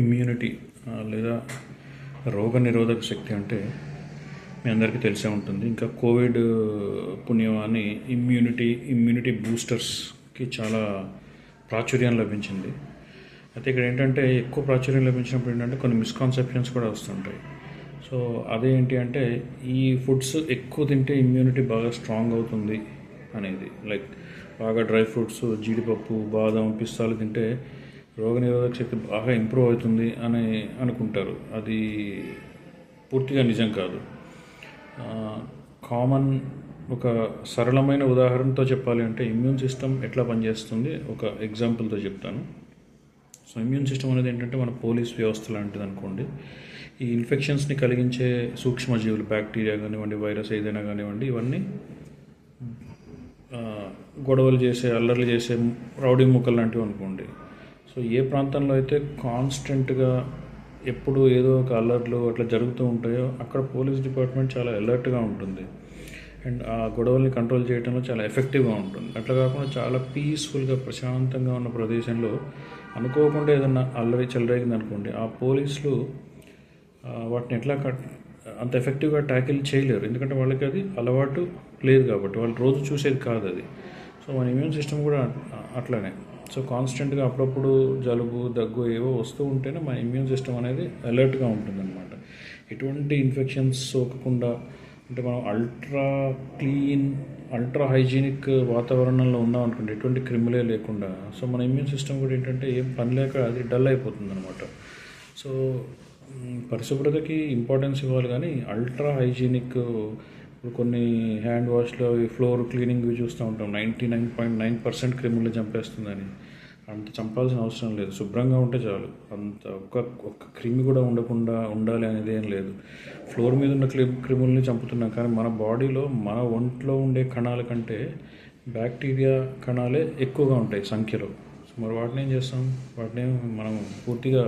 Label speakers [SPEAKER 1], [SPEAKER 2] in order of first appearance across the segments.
[SPEAKER 1] Immunity లేదా రోగనిరోధక శక్తి అంటే మీ అందరికీ తెలిసే ఉంటుంది. ఇంకా కోవిడ్ పుణ్యమాని ఇమ్యూనిటీ బూస్టర్స్కి చాలా ప్రాచుర్యం లభించింది. అయితే ఇక్కడ ఏంటంటే ఎక్కువ ప్రాచుర్యం లభించినప్పుడు ఏంటంటే కొన్ని మిస్కాన్సెప్షన్స్ కూడా వస్తుంటాయి. సో అదేంటి అంటే ఈ ఫుడ్స్ ఎక్కువ తింటే ఇమ్యూనిటీ బాగా స్ట్రాంగ్ అవుతుంది అనేది, లైక్ బాగా డ్రై ఫ్రూట్స్, జీడిపప్పు, బాదం, పిస్తాలు తింటే రోగనిరోధక శక్తి బాగా ఇంప్రూవ్ అవుతుంది అని అనుకుంటారు. అది పూర్తిగా నిజం కాదు. కామన్ ఒక సరళమైన ఉదాహరణతో చెప్పాలి అంటే ఇమ్యూన్ సిస్టమ్ ఎట్లా పనిచేస్తుంది ఒక ఎగ్జాంపుల్తో చెప్తాను. సో ఇమ్యూన్ సిస్టమ్ అనేది ఏంటంటే మన పోలీస్ వ్యవస్థ లాంటిది అనుకోండి. ఈ ఇన్ఫెక్షన్స్ని కలిగించే సూక్ష్మజీవులు, బ్యాక్టీరియా కానివ్వండి, వైరస్ ఏదైనా కానివ్వండి, ఇవన్నీ గొడవలు చేసే, అల్లర్లు చేసే రౌడీ ముక్కలు లాంటివి అనుకోండి. సో ఏ ప్రాంతంలో అయితే కాన్స్టెంట్గా ఎప్పుడు ఏదో ఒక అల్లర్లు అట్లా జరుగుతూ ఉంటాయో అక్కడ పోలీస్ డిపార్ట్మెంట్ చాలా అలర్ట్గా ఉంటుంది అండ్ ఆ గొడవల్ని కంట్రోల్ చేయడంలో చాలా ఎఫెక్టివ్గా ఉంటుంది. అట్లా కాకుండా చాలా పీస్ఫుల్గా ప్రశాంతంగా ఉన్న ప్రదేశంలో అనుకోకుండా ఏదన్నా అల్లరి చెలరేగింది అనుకోండి, ఆ పోలీసులు వాటిని ఎట్లా అంత ఎఫెక్టివ్గా ట్యాకిల్ చేయలేరు. ఎందుకంటే వాళ్ళకి అది అలవాటు లేదు కాబట్టి, వాళ్ళు రోజు చూసేది కాదు అది. సో మన ఇమ్యూన్ సిస్టమ్ కూడా అట్లానే. సో కాన్స్టెంట్గా అప్పుడప్పుడు జలుబు, దగ్గు ఏవో వస్తూ ఉంటేనే మన ఇమ్యూన్ సిస్టమ్ అనేది అలర్ట్గా ఉంటుందన్నమాట. ఎటువంటి ఇన్ఫెక్షన్స్ సోకకుండా, అంటే మనం అల్ట్రా హైజీనిక్ వాతావరణంలో ఉన్నాం అనుకోండి, ఎటువంటి క్రిములే లేకుండా, సో మన ఇమ్యూన్ సిస్టమ్ కూడా ఏంటంటే ఏం పని లేక అది డల్ అయిపోతుంది అనమాట. సో పరిశుభ్రతకి ఇంపార్టెన్స్ ఇవ్వాలి, కానీ అల్ట్రా హైజీనిక్ ఇప్పుడు కొన్ని హ్యాండ్ వాష్లో ఫ్లోర్ క్లీనింగ్ చూస్తూ ఉంటాం, 99.9% క్రిములు చంపేస్తుందని. అంత చంపాల్సిన అవసరం లేదు, శుభ్రంగా ఉంటే చాలు. అంత ఒక్క క్రిమి కూడా ఉండకుండా ఉండాలి అనేది ఏం లేదు. ఫ్లోర్ మీద ఉన్న క్రిముల్ని చంపుతున్నాం, కానీ మన బాడీలో, మన ఒంట్లో ఉండే కణాల కంటే బ్యాక్టీరియా కణాలే ఎక్కువగా ఉంటాయి సంఖ్యలో. సో మరి వాటిని ఏం చేస్తాం? వాటిని మనం పూర్తిగా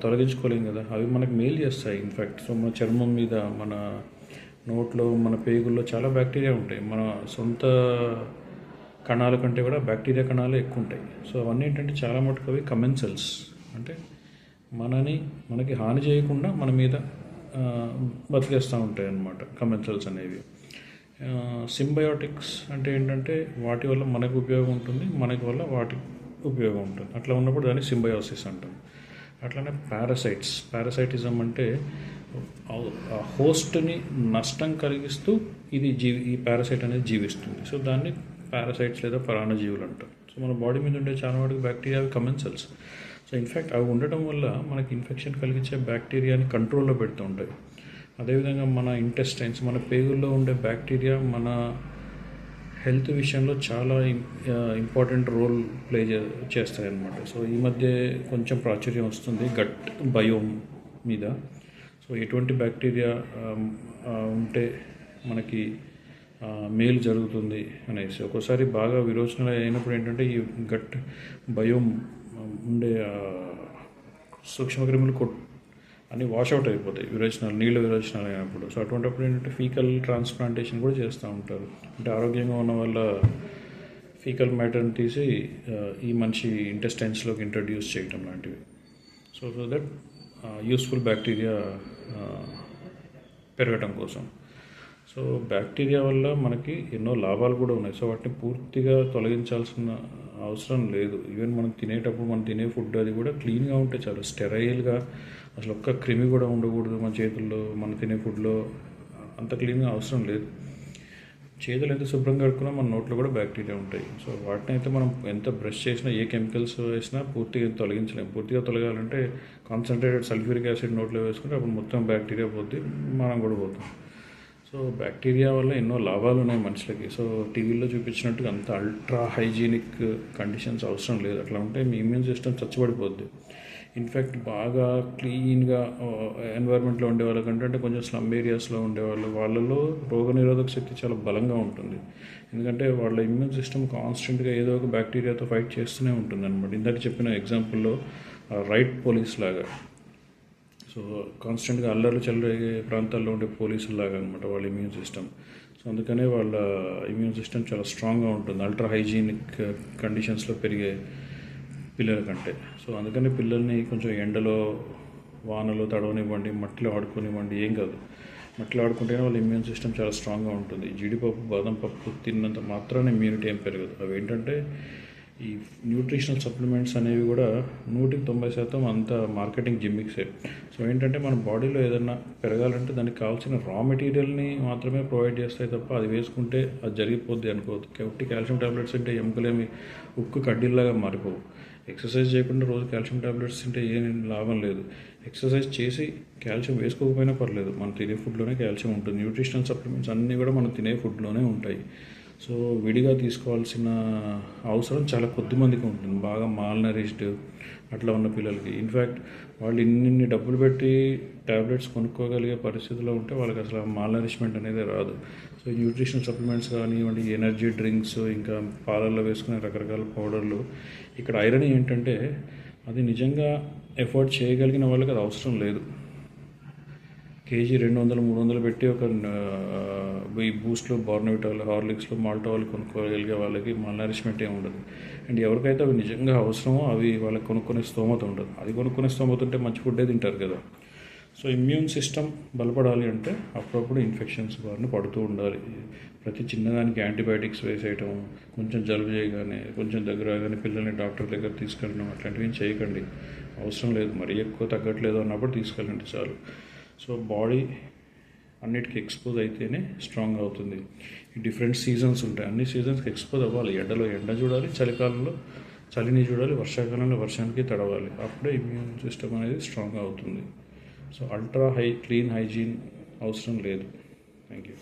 [SPEAKER 1] తొలగించుకోలేం కదా. అవి మనకు మేలు చేస్తాయి ఇన్ఫ్యాక్ట్. సో మన చర్మం మీద, మన నోట్లో, మన పేగుల్లో చాలా బ్యాక్టీరియా ఉంటాయి. మన సొంత కణాల కంటే కూడా బ్యాక్టీరియా కణాలు ఎక్కువ ఉంటాయి. సో అవన్నీ ఏంటంటే చాలా మటుకు అవి కమెన్సెల్స్, అంటే మనకి హాని చేయకుండా మన మీద బతికేస్తూ ఉంటాయి అన్నమాట కమెన్సెల్స్ అనేవి. సింబయోటిక్స్ అంటే ఏంటంటే వాటి వల్ల మనకు ఉపయోగం ఉంటుంది, మనకి వల్ల వాటికి ఉపయోగం ఉంటుంది. అట్లా ఉన్నప్పుడు దాన్ని సింబయోసిస్ అంటాం. అట్లానే పారాసైటిజం అంటే హోస్ట్ని నష్టం కలిగిస్తూ ఈ పారాసైట్ అనేది జీవిస్తుంది. సో దాన్ని పారాసైట్స్ లేదా పరాన్నజీవులు అంటారు. సో మన బాడీ మీద ఉండే చాలా వరకు బ్యాక్టీరియా అవి కమెన్సెల్స్. సో ఇన్ఫ్యాక్ట్ అవి ఉండటం వల్ల మనకి ఇన్ఫెక్షన్ కలిగించే బ్యాక్టీరియాని కంట్రోల్లో పెడుతూ ఉంటాయి. అదేవిధంగా మన ఇంటెస్టైన్స్, మన పేగుల్లో ఉండే బ్యాక్టీరియా మన హెల్త్ విషయంలో చాలా ఇంపార్టెంట్ రోల్ ప్లే చేస్తాయి అన్నమాట. సో ఈ మధ్య కొంచెం ప్రాచుర్యం వస్తుంది గట్ బయోమ్ మీద. సో ఎటువంటి బ్యాక్టీరియా ఉంటే మనకి మేలు జరుగుతుంది అనేసి. ఒక్కోసారి బాగా విరోచనాలు అయినప్పుడు ఏంటంటే ఈ గట్ బయోమ్ ఉండే సూక్ష్మక్రిములు అన్నీ వాషౌట్ అయిపోతాయి నీళ్ళ విరోచనాలు అయినప్పుడు. సో అటువంటిప్పుడు ఏంటంటే ఫీకల్ ట్రాన్స్ప్లాంటేషన్ కూడా చేస్తూ ఉంటారు. అంటే ఆరోగ్యంగా ఉన్న వాళ్ళ ఫీకల్ మ్యాటర్ని తీసి ఈ మనిషి ఇంటెస్టైన్స్లోకి ఇంట్రడ్యూస్ చేయటం లాంటివి. సో దట్ యూస్ఫుల్ బ్యాక్టీరియా పెరగటం కోసం. సో బ్యాక్టీరియా వల్ల మనకి ఎన్నో లాభాలు కూడా ఉన్నాయి. సో వాటిని పూర్తిగా తొలగించాల్సిన అవసరం లేదు. ఈవెన్ మనం తినేటప్పుడు, మనం తినే ఫుడ్ అది కూడా క్లీన్గా ఉంటే చాలు. స్టెరైల్గా అసలు ఒక్క క్రిమి కూడా ఉండకూడదు మన చేతుల్లో, మన తినే ఫుడ్లో. అంత క్లీన్గా అవసరం లేదు. చేతులు ఎంత శుభ్రంగా కడుక్కున్నా మన నోట్లో కూడా బ్యాక్టీరియా ఉంటాయి. సో వాటిని అయితే మనం ఎంత బ్రష్ చేసినా, ఏ కెమికల్స్ వేసినా పూర్తిగా తొలగించలేము. పూర్తిగా తొలగాలంటే కాన్సన్ట్రేటెడ్ సల్ఫ్యూరిక్ యాసిడ్ నోట్లో వేసుకుంటే అప్పుడు మొత్తం బ్యాక్టీరియా పోతే మనం కూడా పోతాం. సో బ్యాక్టీరియా వల్ల ఎన్నో లాభాలు ఉన్నాయి మనుషులకి. సో టీవీలో చూపించినట్టుగా అంత అల్ట్రా హైజీనిక్ కండిషన్స్ అవసరం లేదు. అట్లా ఉంటే మీ ఇమ్యూన్ సిస్టమ్ చచ్చిపడిపోద్ది. ఇన్ఫ్యాక్ట్ బాగా క్లీన్గా ఎన్వైర్న్మెంట్లో ఉండే వాళ్ళకంటే, అంటే కొంచెం స్లమ్ ఏరియాస్లో వాళ్ళలో రోగనిరోధక శక్తి చాలా బలంగా ఉంటుంది. ఎందుకంటే వాళ్ళ ఇమ్యూన్ సిస్టమ్ కాన్స్టెంట్గా ఏదో ఒక బ్యాక్టీరియాతో ఫైట్ చేస్తూనే ఉంటుంది అనమాట. ఇందాక చెప్పిన ఎగ్జాంపుల్లో రైట్ పోలీస్ లాగా. సో కాన్స్టెంట్గా అల్లర్లు చెలరేగే ప్రాంతాల్లో ఉండే పోలీసులాగా అనమాట వాళ్ళ ఇమ్యూన్ సిస్టమ్. సో అందుకనే వాళ్ళ ఇమ్యూన్ సిస్టమ్ చాలా స్ట్రాంగ్గా ఉంటుంది అల్ట్రా హైజీనిక్ కండిషన్స్లో పిల్లల కంటే. సో అందుకని పిల్లల్ని కొంచెం ఎండలో వానలో తడవనివ్వండి, మట్టిలో ఆడుకోనివ్వండి, ఏం కాదు. మట్టిలో ఆడుకుంటేనే వాళ్ళ ఇమ్యూన్ సిస్టమ్ చాలా స్ట్రాంగ్గా ఉంటుంది. జీడిపప్పు బాదం పప్పు తిన్నంత మాత్రాన ఇమ్యూనిటీ ఏం పెరగదు. అవి ఏంటంటే ఈ న్యూట్రిషనల్ సప్లిమెంట్స్ అనేవి కూడా 100% అంత మార్కెటింగ్ జిమ్మిక్సే. సో ఏంటంటే మన బాడీలో ఏదైనా పెరగాలంటే దానికి కావాల్సిన రా మెటీరియల్ని మాత్రమే ప్రొవైడ్ చేస్తాయి తప్ప అది వేసుకుంటే అది జరిగిపోద్ది అనుకోవద్దు. కాబట్టి కాల్షియం టాబ్లెట్స్ అంటే ఎముకలేమి ఉక్కు కడ్డీల్లాగా మారిపోవు. ఎక్సర్సైజ్ చేయకుండా రోజు కాల్షియం టాబ్లెట్స్ తింటే ఏం లాభం లేదు. ఎక్సర్సైజ్ చేసి కాల్షియం వేసుకోకపోయినా పర్లేదు, మనం తినే ఫుడ్లోనే కాల్షియం ఉంటుంది. న్యూట్రిషనల్ సప్లిమెంట్స్ అన్నీ కూడా మనం తినే ఫుడ్లోనే ఉంటాయి. సో విడిగా తీసుకోవాల్సిన అవసరం చాలా కొద్ది మందికి ఉంటుంది, బాగా మాల్ నరిష్డ్ అట్లా ఉన్న పిల్లలకి. ఇన్ఫ్యాక్ట్ వాళ్ళు ఇన్ని డబ్బులు పెట్టి ట్యాబ్లెట్స్ కొనుక్కోగలిగే పరిస్థితిలో ఉంటే వాళ్ళకి అసలు మాల్ నరిష్మెంట్ అనేది రాదు. సో న్యూట్రిషనల్ సప్లిమెంట్స్ కానివ్వండి, ఎనర్జీ డ్రింక్స్, ఇంకా పాలల్లో వేసుకునే రకరకాల పౌడర్లు. ఇక్కడ ఐరన్ ఏంటంటే అది నిజంగా ఎఫోర్డ్ చేయగలిగిన వాళ్ళకి అది అవసరం లేదు. కేజీ 200-300 పెట్టి ఒక ఈ బూస్ట్లో, బార్నవిటాలు, హార్లిక్స్లో, మాల్టోలు కొనుక్కోగలిగే వాళ్ళకి మాల్ నరిష్మెంట్ ఏమి ఉండదు. అండ్ ఎవరికైతే అవి నిజంగా అవసరమో అవి వాళ్ళకి కొనుక్కునే స్తోమత ఉండదు. అది కొనుక్కునే స్తోమత ఉంటే మంచి ఫుడ్డే తింటారు కదా. సో ఇమ్యూన్ సిస్టమ్ బలపడాలి అంటే అప్పుడప్పుడు ఇన్ఫెక్షన్స్ బారిన పడుతూ ఉండాలి. ప్రతి చిన్నదానికి యాంటీబయాటిక్స్ వేసేయటం, కొంచెం జలుబు చేయగానే, కొంచెం దగ్గర రాగానే పిల్లల్ని డాక్టర్ దగ్గర తీసుకెళ్ళడం అట్లాంటివి ఏం చేయకండి. అవసరం లేదు. మరీ ఎక్కువ తగ్గట్లేదు అన్నప్పుడు తీసుకెళ్ళండి చాలు. సో బాడీ అన్నిటికీ ఎక్స్పోజ్ అయితేనే స్ట్రాంగ్ అవుతుంది. ఈ డిఫరెంట్ సీజన్స్ ఉంటాయి, అన్ని సీజన్స్కి ఎక్స్పోజ్ అవ్వాలి. ఎండలో ఎండ చూడాలి, చలికాలంలో చలిని చూడాలి, వర్షాకాలంలో వర్షానికి తడవాలి. అప్పుడే ఇమ్యూన్ సిస్టమ్ అనేది స్ట్రాంగ్ అవుతుంది. సో అల్ట్రా క్లీన్ హైజీన్ అవసరం లేదు. Thank you.